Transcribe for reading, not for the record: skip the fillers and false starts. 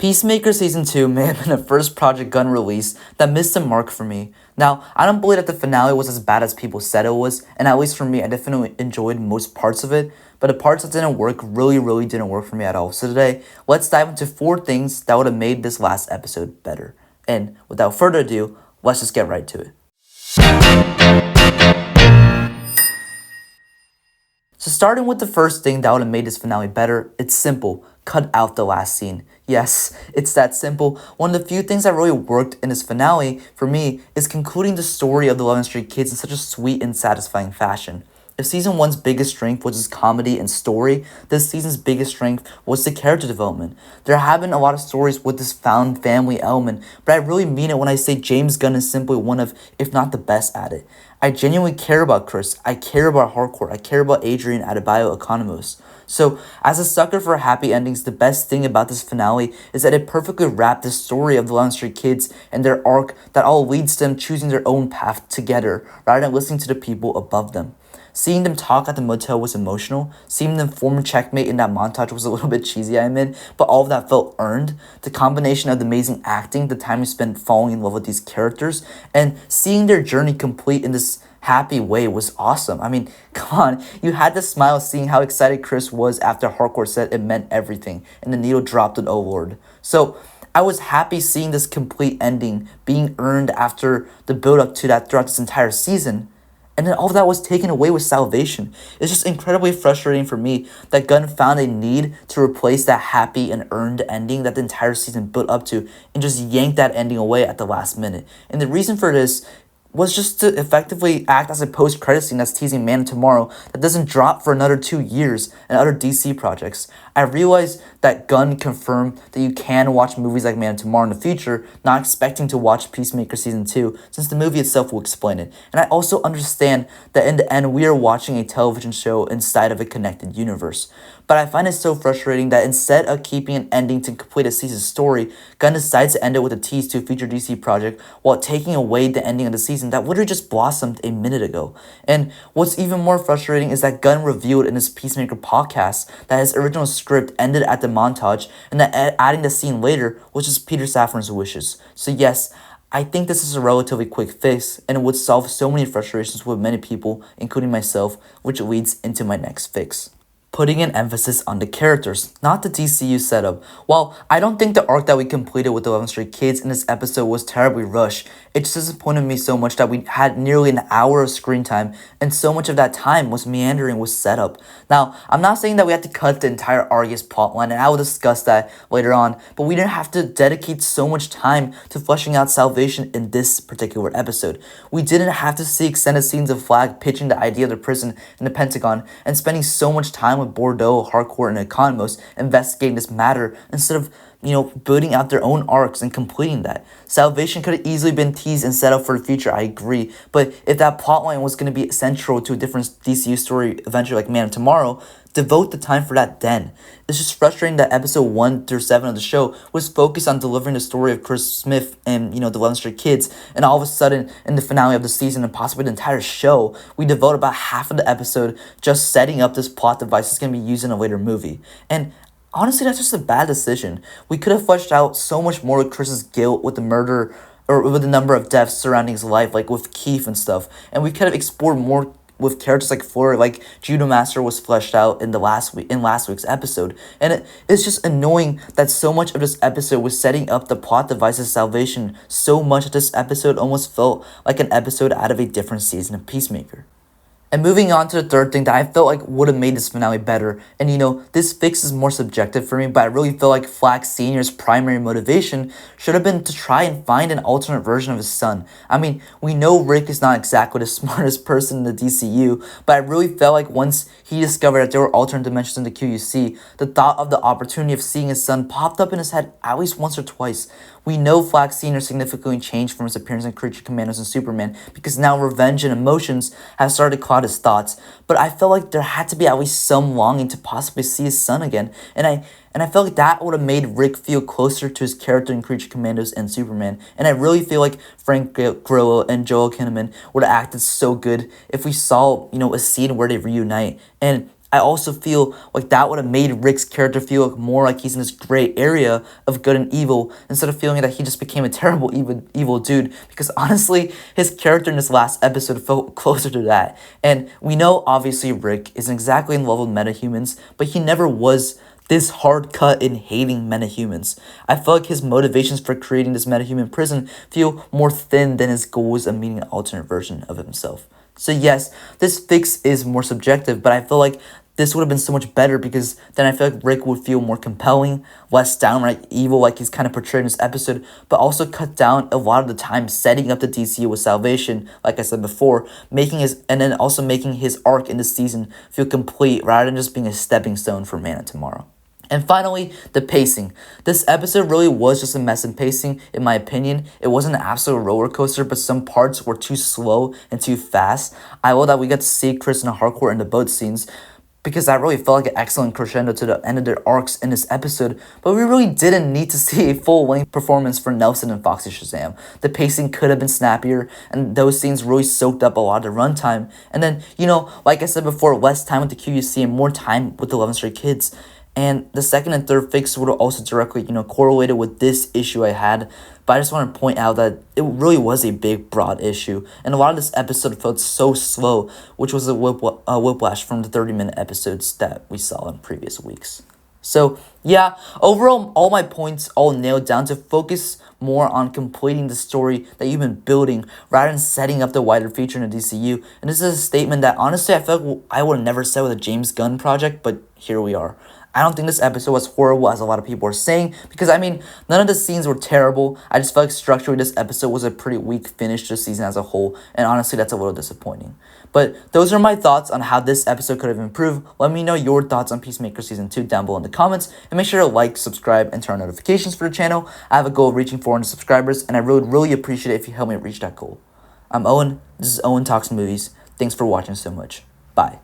Peacemaker Season 2 may have been the first Project Gunn release that missed the mark for me. Now, I don't believe that the finale was as bad as people said it was, and at least for me, I definitely enjoyed most parts of it, but the parts that didn't work really didn't work for me at all. So today, let's dive into 4 things that would have made this last episode better. And without further ado, let's just get right to it. So starting with the first thing that would have made this finale better, it's simple. Cut out the last scene. Yes, it's that simple. One of the few things that really worked in this finale, for me, is concluding the story of the 11th Street Kids in such a sweet and satisfying fashion. If Season 1's biggest strength was its comedy and story, this season's biggest strength was the character development. There have been a lot of stories with this found family element, but I really mean it when I say James Gunn is simply one of, if not the best at it. I genuinely care about Chris, I care about Harcourt, I care about Adrian Adebayo Economos. So, as a sucker for happy endings, the best thing about this finale is that it perfectly wrapped the story of the 11th Street Kids and their arc that all leads to them choosing their own path together, rather than listening to the people above them. Seeing them talk at the motel was emotional. Seeing them form a checkmate in that montage was a little bit cheesy, I admit, but all of that felt earned. The combination of the amazing acting, the time we spent falling in love with these characters, and seeing their journey complete in this happy way was awesome. I mean, come on, you had to smile seeing how excited Chris was after Harcourt said it meant everything, and the needle dropped an O Lord. So, I was happy seeing this complete ending being earned after the build-up to that throughout this entire season. And then all of that was taken away with Salvation. It's just incredibly frustrating for me that Gunn found a need to replace that happy and earned ending that the entire season built up to and just yanked that ending away at the last minute. And the reason for this was just to effectively act as a post-credit scene that's teasing Man of Tomorrow that doesn't drop for another 2 years and other DC projects. I realized that Gunn confirmed that you can watch movies like Man of Tomorrow in the future, not expecting to watch Peacemaker Season 2, since the movie itself will explain it. And I also understand that in the end, we are watching a television show inside of a connected universe. But I find it so frustrating that instead of keeping an ending to complete a season's story, Gunn decides to end it with a tease to a future DC project while taking away the ending of the season that literally just blossomed a minute ago. And what's even more frustrating is that Gunn revealed in his Peacemaker podcast that his original script ended at the montage and that adding the scene later was just Peter Safran's wishes. So yes, I think this is a relatively quick fix and it would solve so many frustrations with many people, including myself, which leads into my next fix. Putting an emphasis on the characters, not the DCU setup. While I don't think the arc that we completed with the 11th Street Kids in this episode was terribly rushed, it just disappointed me so much that we had nearly an hour of screen time, and so much of that time was meandering with setup. Now, I'm not saying that we had to cut the entire Argus plotline, and I will discuss that later on, but we didn't have to dedicate so much time to fleshing out Salvation in this particular episode. We didn't have to see extended scenes of Flag pitching the idea of the prison in the Pentagon, and spending so much time with Bordeaux, Harcourt, and Economos investigating this matter instead of, building out their own arcs and completing that. Salvation could have easily been teased and set up for the future, I agree, but if that plotline was going to be central to a different DCU story eventually like Man of Tomorrow, devote the time for that then. It's just frustrating that episode 1 through 7 of the show was focused on delivering the story of Chris Smith and, the 11th Street Kids, and all of a sudden, in the finale of the season and possibly the entire show, we devote about half of the episode just setting up this plot device that's going to be used in a later movie. And honestly, that's just a bad decision. We could have fleshed out so much more with Chris's guilt with the murder or with the number of deaths surrounding his life, like with Keith and stuff. And we could have explored more with characters like Flora, like Judo Master was fleshed out in last week's episode. And it's just annoying that so much of this episode was setting up the plot device's Salvation so much that this episode almost felt like an episode out of a different season of Peacemaker. And moving on to the third thing that I felt like would have made this finale better, and this fix is more subjective for me, but I really feel like Flack Sr.'s primary motivation should have been to try and find an alternate version of his son. I mean, we know Rick is not exactly the smartest person in the DCU, but I really felt like once he discovered that there were alternate dimensions in the QUC, the thought of the opportunity of seeing his son popped up in his head at least once or twice. We know Flack Sr. significantly changed from his appearance in Creature Commandos and Superman because now revenge and emotions have started to cloud his thoughts, but I felt like there had to be at least some longing to possibly see his son again, and I felt like that would have made Rick feel closer to his character in Creature Commandos and Superman, and I really feel like Frank Grillo and Joel Kinnaman would have acted so good if we saw, a scene where they reunite, and I also feel like that would have made Rick's character feel like more like he's in this gray area of good and evil instead of feeling that he just became a terrible evil dude. Because honestly, his character in this last episode felt closer to that. And we know obviously Rick isn't exactly in love with metahumans, but he never was this hard cut in hating metahumans. I feel like his motivations for creating this metahuman prison feel more thin than his goals of meeting an alternate version of himself. So yes, this fix is more subjective, but I feel like this would have been so much better because then I feel like Rick would feel more compelling, less downright evil like he's kind of portrayed in this episode, but also cut down a lot of the time setting up the DCU with salvation, like I said before, and then also making his arc in this season feel complete rather than just being a stepping stone for Man of Tomorrow. And finally, the pacing. This episode really was just a mess in pacing, in my opinion. It wasn't an absolute roller coaster, but some parts were too slow and too fast. I love that we got to see Chris and Harcourt in the boat scenes, because that really felt like an excellent crescendo to the end of their arcs in this episode, but we really didn't need to see a full-length performance for Nelson and Foxy Shazam. The pacing could have been snappier, and those scenes really soaked up a lot of the runtime. And then, like I said before, less time with the QUC and more time with the 11th Stray Kids. And the second and third fix would have also directly, correlated with this issue I had. But I just want to point out that it really was a big, broad issue. And a lot of this episode felt so slow, which was a whiplash from the 30-minute episodes that we saw in previous weeks. So, yeah, overall, all my points all nailed down to focus more on completing the story that you've been building rather than setting up the wider feature in the DCU. And this is a statement that, honestly, I feel like I would have never said with a James Gunn project, but here we are. I don't think this episode was horrible as a lot of people are saying, because none of the scenes were terrible. I just felt like structurally this episode was a pretty weak finish to the season as a whole, and honestly that's a little disappointing. But those are my thoughts on how this episode could have improved. Let me know your thoughts on Peacemaker Season 2 down below in the comments, and make sure to like, subscribe, and turn on notifications for the channel. I have a goal of reaching 400 subscribers, and I really appreciate it if you help me reach that goal. I'm Owen, this is Owen Talks Movies. Thanks for watching so much. Bye.